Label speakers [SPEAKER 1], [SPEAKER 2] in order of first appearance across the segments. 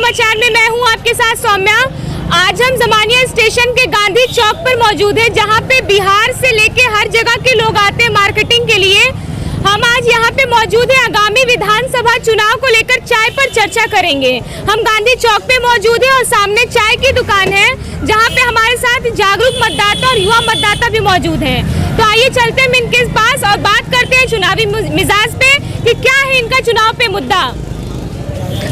[SPEAKER 1] समाचार में मैं हूं आपके साथ सौम्या। आज हम ज़मानिया स्टेशन के गांधी चौक पर मौजूद है, जहां पे बिहार से लेके हर जगह के लोग आते हैं मार्केटिंग के लिए। हम आज यहां पे मौजूद हैं, आगामी विधानसभा चुनाव को लेकर चाय पर चर्चा करेंगे। हम गांधी चौक पे मौजूद हैं और सामने चाय की दुकान है, जहां पे हमारे साथ जागरूक मतदाता और युवा मतदाता भी मौजूद हैं। तो आइए चलते हैं इनके पास और बात करते हैं चुनावी मिजाज पे कि क्या है इनका चुनाव पे मुद्दा।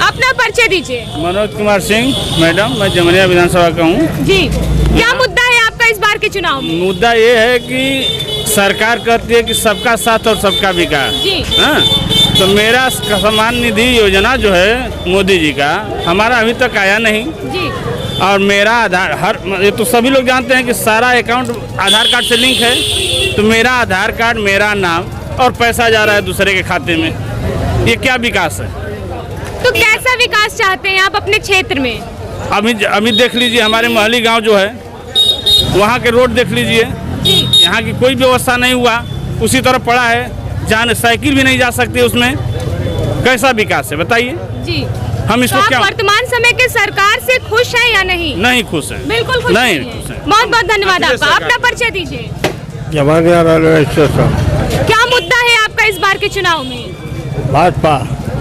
[SPEAKER 1] अपना परिचय दीजिए।
[SPEAKER 2] मनोज कुमार सिंह मैडम, मैं जमनिया विधानसभा का हूँ। जी,
[SPEAKER 1] क्या मुद्दा है आपका इस बार के चुनाव में?
[SPEAKER 2] मुद्दा ये है कि सरकार कहती है कि सबका साथ और सबका विकास।
[SPEAKER 1] जी
[SPEAKER 2] हाँ, तो मेरा सम्मान निधि योजना जो है मोदी जी का, हमारा अभी तक आया नहीं।
[SPEAKER 1] जी।
[SPEAKER 2] और मेरा आधार ये तो सभी लोग जानते हैं कि सारा अकाउंट आधार कार्ड से लिंक है, तो मेरा आधार कार्ड, मेरा नाम और पैसा जा रहा है दूसरे के खाते में। ये क्या विकास है?
[SPEAKER 1] तो कैसा विकास चाहते हैं आप अपने क्षेत्र में?
[SPEAKER 2] अभी देख लीजिए, हमारे महली गांव जो है वहाँ के रोड देख लीजिए, यहाँ की कोई व्यवस्था नहीं हुआ, उसी तरह पड़ा है, जहाँ साइकिल भी नहीं जा सकती उसमें। कैसा विकास है बताइए जी। हम इसको
[SPEAKER 1] तो
[SPEAKER 2] क्या
[SPEAKER 1] वर्तमान समय के सरकार से खुश है या नहीं?
[SPEAKER 2] नहीं खुश है,
[SPEAKER 1] बिल्कुल खुश नहीं है। बहुत बहुत धन्यवाद आपका। अपना परिचय दीजिए।
[SPEAKER 2] Zamania railway station.
[SPEAKER 1] क्या मुद्दा है आपका इस बार के चुनाव में?
[SPEAKER 2] भाजपा।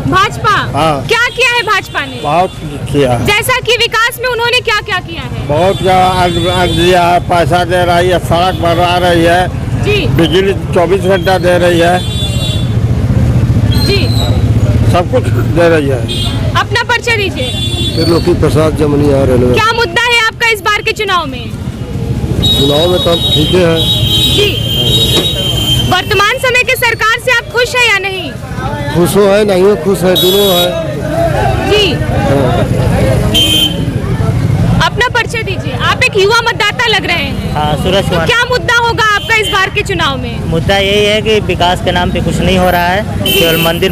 [SPEAKER 1] भाजपा?
[SPEAKER 2] हाँ।
[SPEAKER 1] क्या किया है भाजपा ने?
[SPEAKER 2] बहुत किया।
[SPEAKER 1] जैसा कि विकास में उन्होंने क्या क्या किया है?
[SPEAKER 2] बहुत दिया है, पैसा दे रही है, सड़क बनवा रही है जी, बिजली 24 घंटा दे रही है
[SPEAKER 1] जी, सब
[SPEAKER 2] कुछ दे रही है।
[SPEAKER 1] अपना परिचय दीजिए।
[SPEAKER 2] त्रिलोकी प्रसाद, जमनिया रेलवे।
[SPEAKER 1] क्या मुद्दा है आपका इस बार के चुनाव में?
[SPEAKER 2] चुनाव में तो ठीक है
[SPEAKER 1] जी। वर्तमान समय के सरकार से आप खुश है या नहीं?
[SPEAKER 2] खुश हो है, नहीं हो खुश है, दोनों है
[SPEAKER 1] जी। अपना परिचय दीजिए। आप एक युवा मतदाता लग रहे हैं।
[SPEAKER 3] हाँ, सूरज कुमार।
[SPEAKER 1] तो क्या मुद्दा होगा आपका इस बार के चुनाव में?
[SPEAKER 3] मुद्दा यही है कि विकास के नाम पे कुछ नहीं हो रहा है, केवल मंदिर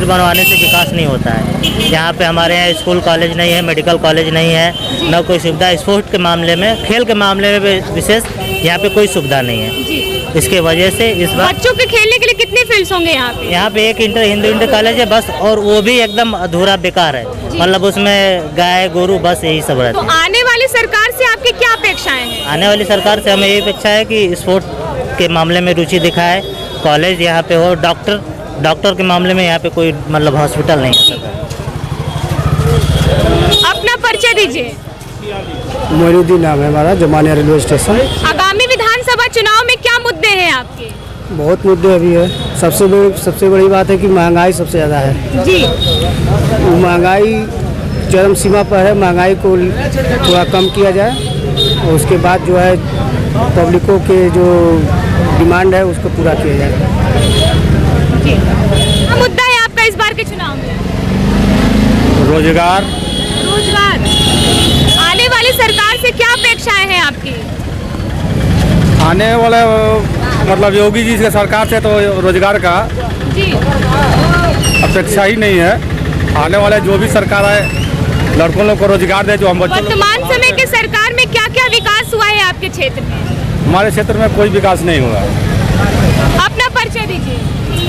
[SPEAKER 3] बनवाने से विकास नहीं होता है। यहाँ पे हमारे यहाँ स्कूल कॉलेज नहीं है, मेडिकल कॉलेज नहीं है, न कोई सुविधा। स्पोर्ट्स के मामले में, खेल के मामले में विशेष यहाँ पे कोई सुविधा नहीं है। इसके वजह से इस बार
[SPEAKER 1] बच्चों के खेलने के लिए कितने फील्ड्स होंगे यहाँ पे?
[SPEAKER 3] यहाँ पे एक हिंदू इंटर कॉलेज है बस, और वो भी एकदम अधूरा बेकार है। मतलब उसमें गाय गोरू बस यही सब रहता है।
[SPEAKER 1] तो आने वाली सरकार से आपकी क्या अपेक्षाएं हैं?
[SPEAKER 3] आने वाली सरकार से हमें यही अपेक्षा है कि स्पोर्ट के मामले में रुचि दिखाए, कॉलेज यहाँ पे हो, डॉक्टर के मामले में यहाँ पे कोई मतलब हॉस्पिटल नहीं है।
[SPEAKER 1] अपना परिचय दीजिए।
[SPEAKER 4] मोइनुद्दीन नाम है हमारा, जमानिया रेलवे स्टेशन।
[SPEAKER 1] आगामी विधानसभा चुनाव में क्या मुद्दे हैं आपके?
[SPEAKER 4] बहुत मुद्दे अभी है। सबसे बड़ी बात है कि महंगाई सबसे ज़्यादा है
[SPEAKER 1] जी।
[SPEAKER 4] महंगाई चरम सीमा पर है, महंगाई को थोड़ा कम किया जाए और उसके बाद जो है पब्लिकों के जो डिमांड है उसको पूरा किया जाए।
[SPEAKER 1] जी। क्या मुद्दा है आपका इस बार के चुनाव में?
[SPEAKER 2] रोजगार।
[SPEAKER 1] आने वाली सरकार से क्या अपेक्षाएं हैं आपकी?
[SPEAKER 2] आने वाले मतलब योगी जी के सरकार से तो रोजगार का
[SPEAKER 1] जी
[SPEAKER 2] अपेक्षा ही नहीं है। आने वाले जो भी सरकार है, लड़कों लोग को रोजगार दे, जो हम बच्चों।
[SPEAKER 1] वर्तमान समय के सरकार में क्या क्या विकास हुआ है आपके क्षेत्र में?
[SPEAKER 2] हमारे क्षेत्र में कोई विकास नहीं हुआ।
[SPEAKER 1] अपना परिचय दीजिए।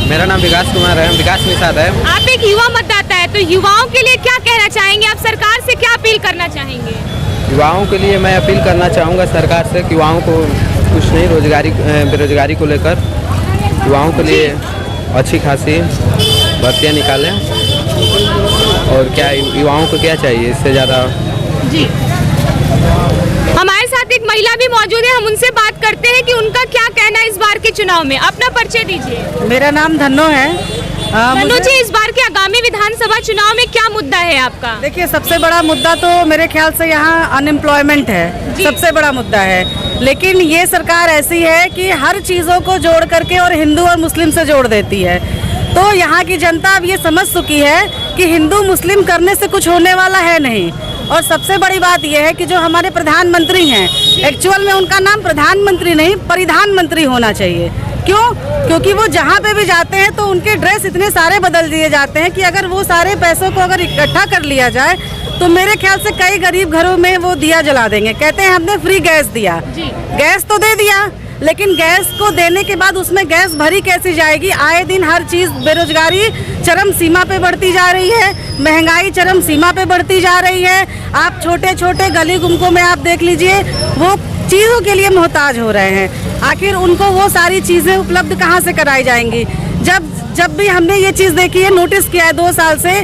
[SPEAKER 5] मेरा नाम विकास कुमार है, विकास निषाद है।
[SPEAKER 1] आप एक युवा मतदाता है, तो युवाओं के लिए क्या कहना चाहेंगे? आप सरकार से क्या अपील करना चाहेंगे?
[SPEAKER 5] युवाओं के लिए मैं अपील करना चाहूँगा सरकार से कि युवाओं को कुछ नहीं, बेरोजगारी को लेकर युवाओं के लिए अच्छी खासी भर्तियाँ निकालें। और क्या युवाओं को क्या चाहिए इससे ज़्यादा?
[SPEAKER 1] जी। हमारे साथ एक महिला भी मौजूद है, हम उनसे बात करते हैं कि उनका क्या कहना है इस बार के चुनाव में। अपना परिचय दीजिए।
[SPEAKER 6] मेरा नाम धन्नो है।
[SPEAKER 1] धन्नो जी, इस बार के आगामी विधानसभा चुनाव में क्या मुद्दा है आपका?
[SPEAKER 6] देखिए, सबसे बड़ा मुद्दा तो मेरे ख्याल से यहाँ अनएम्प्लॉयमेंट है, सबसे बड़ा मुद्दा है। लेकिन ये सरकार ऐसी है कि हर चीज़ों को जोड़ करके और हिंदू और मुस्लिम से जोड़ देती है। तो यहाँ की जनता अब ये समझ चुकी है कि हिंदू मुस्लिम करने से कुछ होने वाला है नहीं। और सबसे बड़ी बात यह है कि जो हमारे प्रधानमंत्री हैं, एक्चुअल में उनका नाम प्रधानमंत्री नहीं प्रधानमंत्री होना चाहिए। क्यों? क्योंकि वो जहाँ पे भी जाते हैं तो उनके ड्रेस इतने सारे बदल दिए जाते हैं कि अगर वो सारे पैसों को अगर इकट्ठा कर लिया जाए तो मेरे ख्याल से कई गरीब घरों में वो दिया जला देंगे। कहते हैं हमने फ्री गैस दिया, गैस तो दे दिया, लेकिन गैस को देने के बाद उसमें गैस भरी कैसे जाएगी? आए दिन हर चीज़, बेरोजगारी चरम सीमा पे बढ़ती जा रही है, महंगाई चरम सीमा पे बढ़ती जा रही है। आप छोटे छोटे गली गुमकों में आप देख लीजिए, वो चीज़ों के लिए मोहताज हो रहे हैं। आखिर उनको वो सारी चीज़ें उपलब्ध कहाँ से कराई जाएंगी? जब भी हमने ये चीज़ देखी है, नोटिस किया है 2 साल से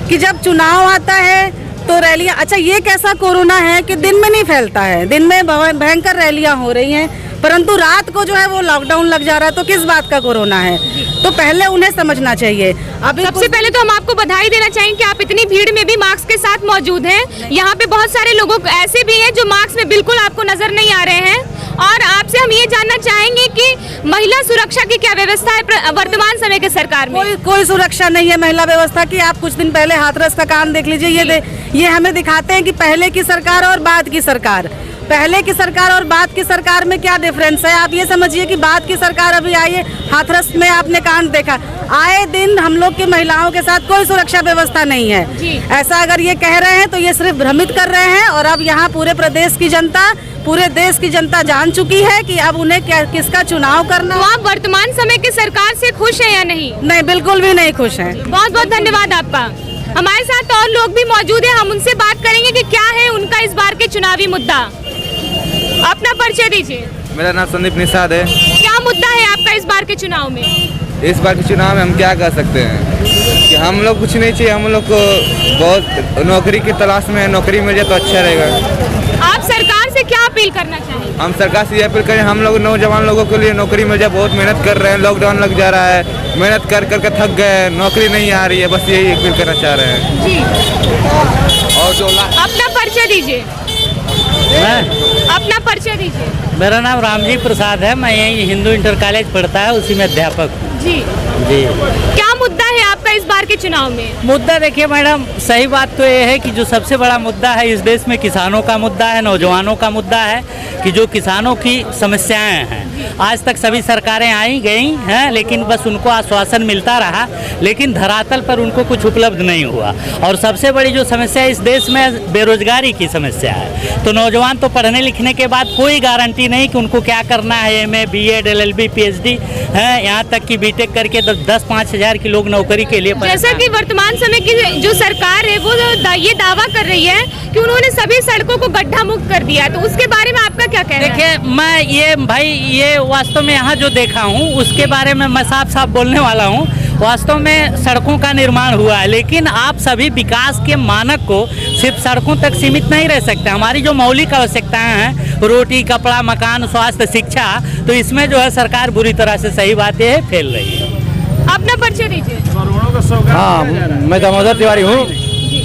[SPEAKER 6] कि जब चुनाव आता है तो रैलियाँ, अच्छा ये कैसा कोरोना है कि दिन में नहीं फैलता है, दिन में भयंकर रैलियाँ हो रही हैं, परंतु रात को जो है वो लॉकडाउन लग जा रहा है, तो किस बात का कोरोना है? तो पहले उन्हें समझना चाहिए।
[SPEAKER 1] अब सबसे पहले तो हम आपको बधाई देना चाहेंगे कि आप इतनी भीड़ में भी मास्क के साथ मौजूद हैं। यहाँ पे बहुत सारे लोगों ऐसे भी हैं जो मास्क में बिल्कुल आपको नजर नहीं आ रहे हैं। और आपसे हम ये जानना चाहेंगे कि महिला सुरक्षा की क्या व्यवस्था है वर्तमान समय के सरकार में?
[SPEAKER 6] कोई सुरक्षा नहीं है महिला व्यवस्था की। आप कुछ दिन पहले हाथरस का काम देख लीजिए, ये हमें दिखाते हैं कि पहले की सरकार और बाद की सरकार, पहले की सरकार और बाद की सरकार में क्या डिफरेंस है। आप ये समझिए कि बाद की सरकार अभी आई है, हाथरस में आपने कांड देखा, आए दिन हम लोग की महिलाओं के साथ कोई सुरक्षा व्यवस्था नहीं है। ऐसा अगर ये कह रहे हैं तो ये सिर्फ भ्रमित कर रहे हैं। और अब यहाँ पूरे प्रदेश की जनता, पूरे देश की जनता जान चुकी है कि अब उन्हें किसका चुनाव करना।
[SPEAKER 1] तो आप वर्तमान समय की सरकार से खुश हैं या नहीं?
[SPEAKER 6] नहीं, बिल्कुल भी नहीं खुश हैं।
[SPEAKER 1] बहुत बहुत धन्यवाद आपका। हमारे साथ और लोग भी मौजूद हैं, हम उनसे बात करेंगे कि क्या है उनका इस बार के चुनावी मुद्दा। अपना परिचय दीजिए।
[SPEAKER 5] मेरा नाम संदीप निषाद है।
[SPEAKER 1] क्या मुद्दा है आपका इस बार के चुनाव में?
[SPEAKER 5] इस बार के चुनाव में हम क्या कर सकते हैं कि हम लोग कुछ नहीं चाहिए, हम लोग को बहुत नौकरी की तलाश में है, नौकरी मिल जाए तो अच्छा रहेगा।
[SPEAKER 1] आप सरकार से क्या अपील करना चाहेंगे?
[SPEAKER 5] हम सरकार से ये अपील करें, हम लोग नौजवान लोगों के लिए नौकरी मिल जाए, बहुत मेहनत कर रहे हैं, लॉकडाउन लग जा रहा है, मेहनत कर करके थक गए, नौकरी नहीं आ रही है, बस यही अपील करना चाह रहे हैं
[SPEAKER 1] जी।
[SPEAKER 5] और जो
[SPEAKER 1] अपना परिचय दीजिए। अपना परिचय दीजिए।
[SPEAKER 3] मेरा नाम रामजी प्रसाद है, मैं यहीं हिंदू इंटर कॉलेज पढ़ता है, उसी में अध्यापक।
[SPEAKER 1] जी
[SPEAKER 3] जी।
[SPEAKER 1] क्या मुद्दा है आपका इस बार के चुनाव में?
[SPEAKER 3] मुद्दा देखिए मैडम, सही बात तो ये है कि जो सबसे बड़ा मुद्दा है इस देश में किसानों का मुद्दा है, नौजवानों का मुद्दा है कि जो किसानों की समस्याएं हैं। आज तक सभी सरकारें आई गई हैं, लेकिन बस उनको आश्वासन मिलता रहा, लेकिन धरातल पर उनको कुछ उपलब्ध नहीं हुआ। और सबसे बड़ी जो समस्या इस देश में बेरोजगारी की समस्या है। तो नौजवान तो पढ़ने लिखने के बाद कोई गारंटी नहीं कि उनको क्या करना है, MA, BEd, LLB, PhD है, यहाँ तक कि बीटेक करके 10-5 हज़ार की लोग नौकरी के लिए।
[SPEAKER 1] जैसा कि वर्तमान समय की जो सरकार है वो ये दावा कर रही है कि उन्होंने सभी सड़कों को गड्ढा मुक्त कर दिया, तो उसके बारे में आपका क्या कहना है?
[SPEAKER 3] देखिए मैं ये वास्तव में यहाँ जो देखा हूँ उसके बारे में मैं साफ बोलने वाला हूँ। वास्तव में सड़कों का निर्माण हुआ है, लेकिन आप सभी विकास के मानक को सिर्फ सड़कों तक सीमित नहीं रह सकते। हमारी जो मौलिक आवश्यकताएं हैं, रोटी, कपड़ा, मकान, स्वास्थ्य, शिक्षा, तो इसमें जो है सरकार बुरी तरह से, सही बात ये है, फेल रही है।
[SPEAKER 1] अपना परिचय दीजिए।
[SPEAKER 7] हाँ, मैं दामोदर तिवारी हूँ।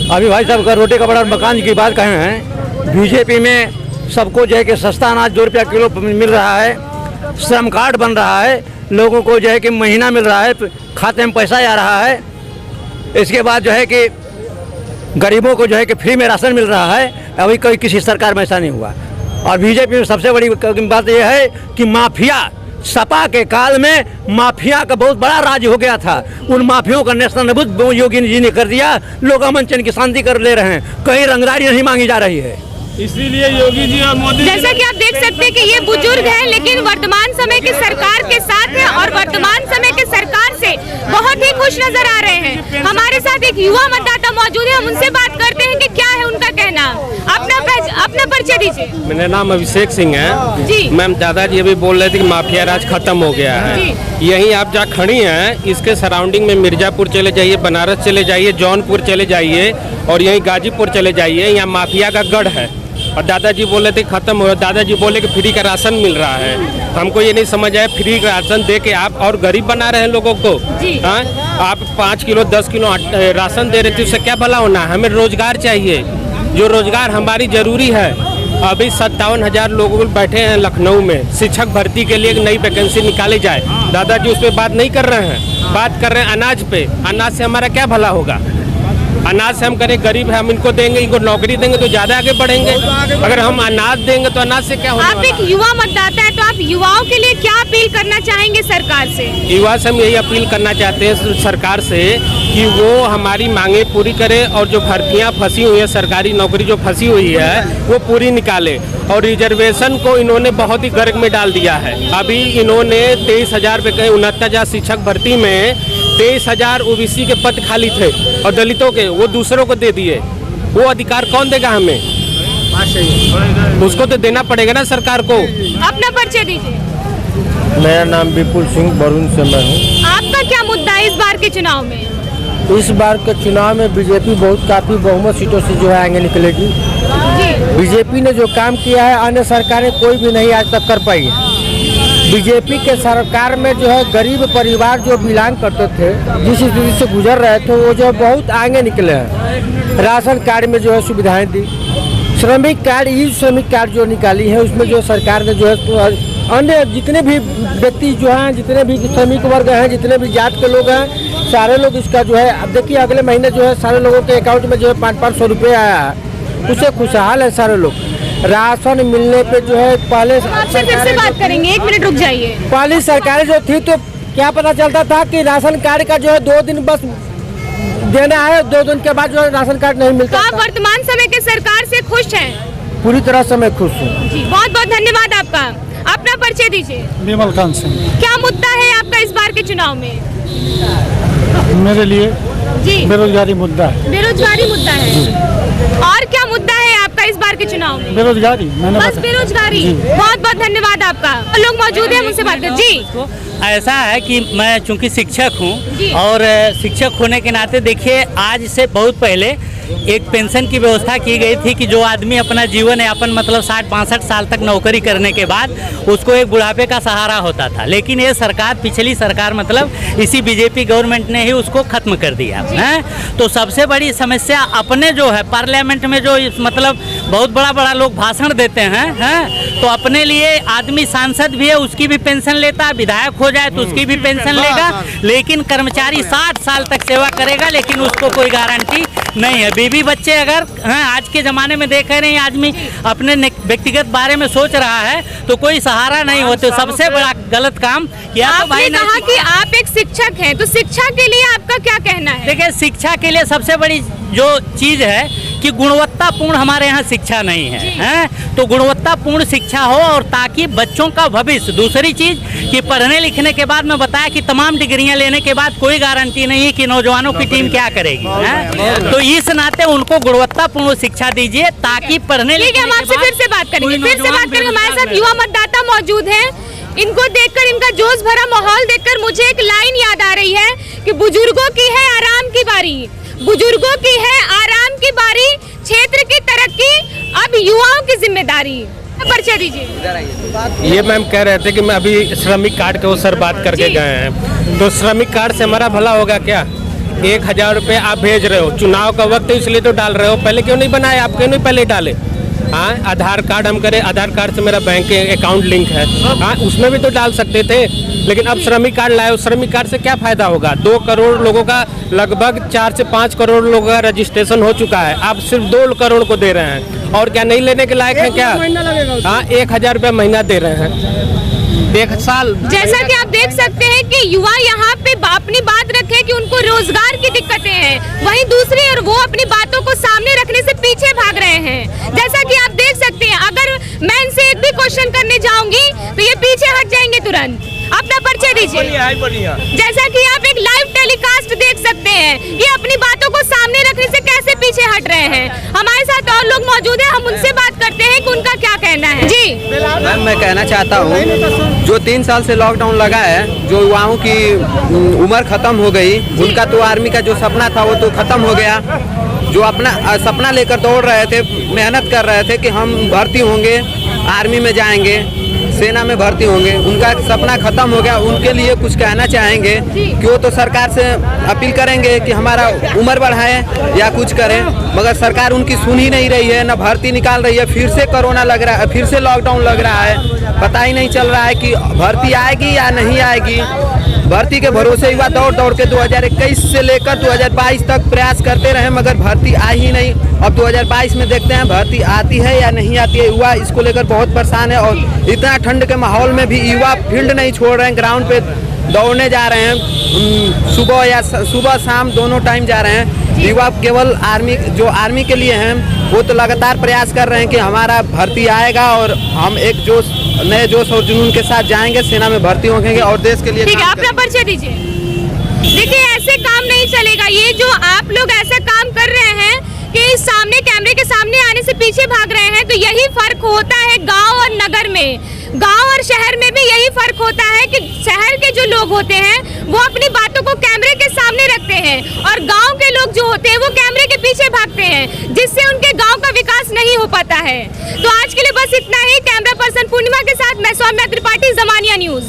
[SPEAKER 7] अभी भाई साहब का रोटी, कपड़ा और मकान की बात कहे हैं, बीजेपी में सबको जो है कि सस्ता अनाज 2 रुपया किलो मिल रहा है, श्रम कार्ड बन रहा है, लोगों को जो है कि महीना मिल रहा है, खाते में पैसा आ रहा है। इसके बाद जो है कि गरीबों को जो है कि फ्री में राशन मिल रहा है। अभी कोई किसी सरकार में ऐसा नहीं हुआ। और बीजेपी में सबसे बड़ी बात यह है कि माफिया, सपा के काल में माफिया का बहुत बड़ा राज हो गया था, उन माफियों का नेस्तनाबूद योगी जी ने कर दिया। लोग अमन चैन की शांति कर ले रहे हैं, कहीं रंगदारी नहीं मांगी जा रही है।
[SPEAKER 2] इसीलिए योगी जी और मोदी,
[SPEAKER 1] जैसा कि आप देख सकते हैं कि ये बुजुर्ग हैं, लेकिन वर्तमान समय की सरकार के साथ हैं और वर्तमान समय की सरकार से बहुत ही खुश नजर आ रहे हैं। हमारे साथ एक युवा मतदाता मौजूद है, हम उनसे बात करते हैं कि क्या है उनका कहना। अपना परिचय दीजिए।
[SPEAKER 8] मेरा नाम अभिषेक सिंह है
[SPEAKER 1] जी।
[SPEAKER 8] मैम, दादाजी अभी बोल रहे थे कि माफिया राज खत्म हो गया है। यहीं आप जहाँ खड़ी हैं, इसके सराउंडिंग में मिर्जापुर चले जाइए, बनारस चले जाइए, जौनपुर चले जाइए और यहीं गाजीपुर चले जाइए, यहाँ माफिया का गढ़ है। और दादाजी बोले थे खत्म हो, दादाजी बोले कि फ्री का राशन मिल रहा है। हमको ये नहीं समझ आया, फ्री का राशन दे के आप और गरीब बना रहे हैं लोगों को। हाँ, आप 5 किलो 10 किलो राशन दे रहे थे, उससे क्या भला होना है? हमें रोजगार चाहिए, जो रोजगार हमारी जरूरी है। अभी 57,000 लोग बैठे हैं लखनऊ में, शिक्षक भर्ती के लिए एक नई वैकेंसी निकाली जाए। दादाजी उस पर बात नहीं कर रहे हैं, बात कर रहे हैं अनाज पे। अनाज से हमारा क्या भला होगा? अनाज से हम करें गरीब है, हम इनको देंगे, इनको नौकरी देंगे तो ज़्यादा आगे बढ़ेंगे। अगर हम अनाज देंगे तो अनाज से क्या होगा?
[SPEAKER 1] आप एक युवा मतदाता है, तो आप युवाओं के लिए क्या अपील करना चाहेंगे सरकार से?
[SPEAKER 8] युवा से हम यही अपील करना चाहते हैं सरकार से कि वो हमारी मांगे पूरी करे और जो भर्तियां फंसी हुई है, सरकारी नौकरी जो फंसी हुई है वो पूरी निकाले। और रिजर्वेशन को इन्होंने बहुत ही गर्क में डाल दिया है। अभी इन्होंने 23,000 पे कहीं 69,000 शिक्षक भर्ती में 23,000 ओबीसी के पद खाली थे और दलितों के, वो दूसरों को दे दिए। वो अधिकार कौन देगा हमें? उसको तो देना पड़ेगा ना सरकार को।
[SPEAKER 1] अपना परिचय दीजिए।
[SPEAKER 9] मेरा नाम विपुल सिंह बरुण से मैं हूँ।
[SPEAKER 1] आपका क्या मुद्दा है इस बार के चुनाव में?
[SPEAKER 9] इस बार के चुनाव में बीजेपी बहुत काफ़ी बहुमत सीटों से जो है आगे निकलेगी। बीजेपी ने जो काम किया है अन्य सरकारें कोई भी नहीं आज तक कर पाई है। बीजेपी के सरकार में जो है गरीब परिवार जो बिलोंग करते थे, जिस स्थिति से गुजर रहे थे, वो जो है बहुत आगे निकले हैं। राशन कार्ड में जो है सुविधाएं दी, श्रमिक कार्ड, ई श्रमिक कार्ड जो निकाली है उसमें जो सरकार ने जो है अन्य जितने भी व्यक्ति जो हैं, जितने भी श्रमिक वर्ग हैं, जितने भी जात के लोग हैं, सारे लोग इसका जो है, अब देखिए अगले महीने जो है सारे लोगों के अकाउंट में जो है 500-500 रुपये आया है। उससे खुशहाल है सारे लोग। राशन मिलने पे जो है पहले
[SPEAKER 1] आपसे फिर से बात करेंगे, 1 मिनट रुक जाइए।
[SPEAKER 9] पहली सरकारें जो थी तो क्या पता चलता था कि राशन कार्ड का जो है 2 दिन बस देना है, 2 दिन के बाद जो है राशन कार्ड नहीं मिलता।
[SPEAKER 1] तो आप वर्तमान समय के सरकार से खुश हैं?
[SPEAKER 9] पूरी तरह से मैं खुश हूँ।
[SPEAKER 1] जी, बहुत बहुत धन्यवाद आपका। अपना परिचय दीजिए।
[SPEAKER 10] विमल खान सिंह।
[SPEAKER 1] क्या मुद्दा है आपका इस बार के चुनाव में?
[SPEAKER 10] मेरे लिए
[SPEAKER 1] जी
[SPEAKER 10] बेरोजगारी मुद्दा है।
[SPEAKER 1] बेरोजगारी मुद्दा है। और क्या मुद्दा है आपका इस बार के चुनाव में?
[SPEAKER 10] बेरोजगारी, मैंने
[SPEAKER 1] बस बेरोजगारी। बहुत बहुत धन्यवाद आपका। लोग मौजूद हैं, मुझसे बात कर। जी,
[SPEAKER 3] ऐसा है कि मैं चूंकि शिक्षक हूं और शिक्षक होने के नाते देखिए आज से बहुत पहले एक पेंशन की व्यवस्था की गई थी कि जो आदमी अपना जीवन यापन मतलब 60-62 साल तक नौकरी करने के बाद उसको एक बुढ़ापे का सहारा होता था। लेकिन ये सरकार, पिछली सरकार मतलब इसी बीजेपी गवर्नमेंट ने ही उसको खत्म कर दिया है। तो सबसे बड़ी समस्या अपने जो है पार्लियामेंट में जो मतलब बहुत बड़ा लोग भाषण देते हैं तो अपने लिए आदमी सांसद भी है उसकी भी पेंशन लेता है, विधायक हो जाए तो उसकी भी पेंशन लेगा, लेकिन कर्मचारी 60 साल तक सेवा करेगा लेकिन उसको कोई गारंटी नहीं है। बीवी बच्चे अगर आज के ज़माने में देख रहे हैं आदमी अपने व्यक्तिगत बारे में सोच रहा है तो कोई सहारा नहीं होते। सबसे बड़ा गलत काम किया।
[SPEAKER 1] आपने कहा कि आप एक शिक्षक हैं, तो शिक्षा के लिए आपका क्या कहना है?
[SPEAKER 3] देखिए, शिक्षा के लिए सबसे बड़ी जो चीज़ है कि गुणवत्तापूर्ण हमारे यहाँ शिक्षा नहीं है, तो गुणवत्तापूर्ण शिक्षा हो और ताकि बच्चों का भविष्य। दूसरी चीज़ कि पढ़ने लिखने के बाद मैं बताया कि तमाम डिग्रियां लेने के बाद कोई गारंटी नहीं है कि नौजवानों की टीम क्या करेगी। तो इस नाते उनको गुणवत्तापूर्ण शिक्षा दीजिए ताकि पढ़ने लिखने
[SPEAKER 1] हम आपसे फिर से बात करेंगे। हमारे साथ युवा मतदाता मौजूद हैं। इनको देखकर, इनका जोश भरा माहौल देखकर मुझे एक लाइन याद आ रही है कि बुजुर्गों की है आराम की बारी, बुजुर्गों की है आराम की बारी, क्षेत्र की तरक्की अब युवाओं की जिम्मेदारी। परिचय दीजिए।
[SPEAKER 8] ये मैम कह रहे थे कि मैं अभी श्रमिक कार्ड के सर बात करके गए हैं, तो श्रमिक कार्ड से हमारा भला होगा क्या? 1,000 रुपये आप भेज रहे हो, चुनाव का वक्त है इसलिए तो डाल रहे हो, पहले क्यों नहीं बनाए? आप क्यों नहीं पहले डाले? हाँ, आधार कार्ड हम करें, आधार कार्ड से मेरा बैंक अकाउंट लिंक है, हाँ उसमें भी तो डाल सकते थे। लेकिन अब श्रमिक कार्ड लाए, श्रमिक कार्ड से क्या फायदा होगा? 2 करोड़ लोगों का, लगभग 4 से 5 करोड़ लोगों का रजिस्ट्रेशन हो चुका है, आप सिर्फ 2 करोड़ को दे रहे हैं। और क्या नहीं लेने के लायक है क्या? हाँ, 1,000 रुपया महीना दे रहे हैं 1 साल।
[SPEAKER 1] जैसा कि आप देख सकते हैं कि युवा यहाँ पे अपनी बात रखे कि उनको रोजगार की दिक्कतें हैं, वहीं दूसरी और वो अपनी बातों को सामने रखने से पीछे भाग रहे हैं। जैसा कि आप देख सकते हैं, अगर मैं इनसे एक भी क्वेश्चन करने जाऊंगी तो ये पीछे हट जाएंगे तुरंत। अपना परिचय दीजिए। जैसा कि आप एक लाइव टेलीकास्ट देख सकते हैं, ये अपनी बातों को सामने रखने से कैसे पीछे हट रहे हैं। हमारे साथ और लोग मौजूद हैं, हम उनसे बात करते हैं कि उनका क्या कहना है। जी
[SPEAKER 5] मैम, मैं कहना चाहता हूँ जो 3 साल से लॉकडाउन लगा है, जो युवाओं की उम्र खत्म हो गई, उनका तो आर्मी का जो सपना था वो तो खत्म हो गया। जो अपना सपना लेकर दौड़ रहे थे, मेहनत कर रहे थे कि हम भर्ती होंगे, आर्मी में जाएंगे, सेना में भर्ती होंगे, उनका सपना खत्म हो गया। उनके लिए कुछ कहना चाहेंगे कि वो तो सरकार से अपील करेंगे कि हमारा उम्र बढ़ाएं या कुछ करें, मगर सरकार उनकी सुन ही नहीं रही है, न भर्ती निकाल रही है। फिर से कोरोना लग रहा है, फिर से लॉकडाउन लग रहा है, पता ही नहीं चल रहा है कि भर्ती आएगी या नहीं आएगी। भर्ती के भरोसे युवा दौड़ दौड़ के 2021 से लेकर 2022 तक प्रयास करते रहे, मगर भर्ती आई ही नहीं। अब 2022 में देखते हैं भर्ती आती है या नहीं आती है। युवा इसको लेकर बहुत परेशान है और इतना ठंड के माहौल में भी युवा फील्ड नहीं छोड़ रहे हैं, ग्राउंड पे दौड़ने जा रहे हैं। सुबह शाम दोनों टाइम जा रहे हैं। युवा केवल आर्मी के लिए हैं, वो तो लगातार प्रयास कर रहे हैं कि हमारा भर्ती आएगा और हम एक नए जोश और जुनून के साथ जाएंगे, सेना में भर्ती होंगे और देश के लिए।
[SPEAKER 1] ठीक है, अपना परिचय दीजिए। देखिए, ऐसे काम नहीं चलेगा। ये जो आप लोग ऐसा काम कर रहे हैं कि सामने कैमरे के सामने आने से पीछे भाग रहे हैं, तो यही फर्क होता है गांव और नगर में। गांव और शहर में भी यही फर्क होता है कि शहर के जो लोग होते हैं वो अपनी बातों को कैमरे के सामने रखते हैं और गांव के लोग जो होते हैं वो कैमरे के पीछे भागते हैं, जिससे उनके गांव का विकास नहीं हो पाता है। तो आज के लिए बस इतना ही। कैमरा पर्सन पूर्णिमा के साथ मैं सौम्या त्रिपाठी, ज़मानिया न्यूज़।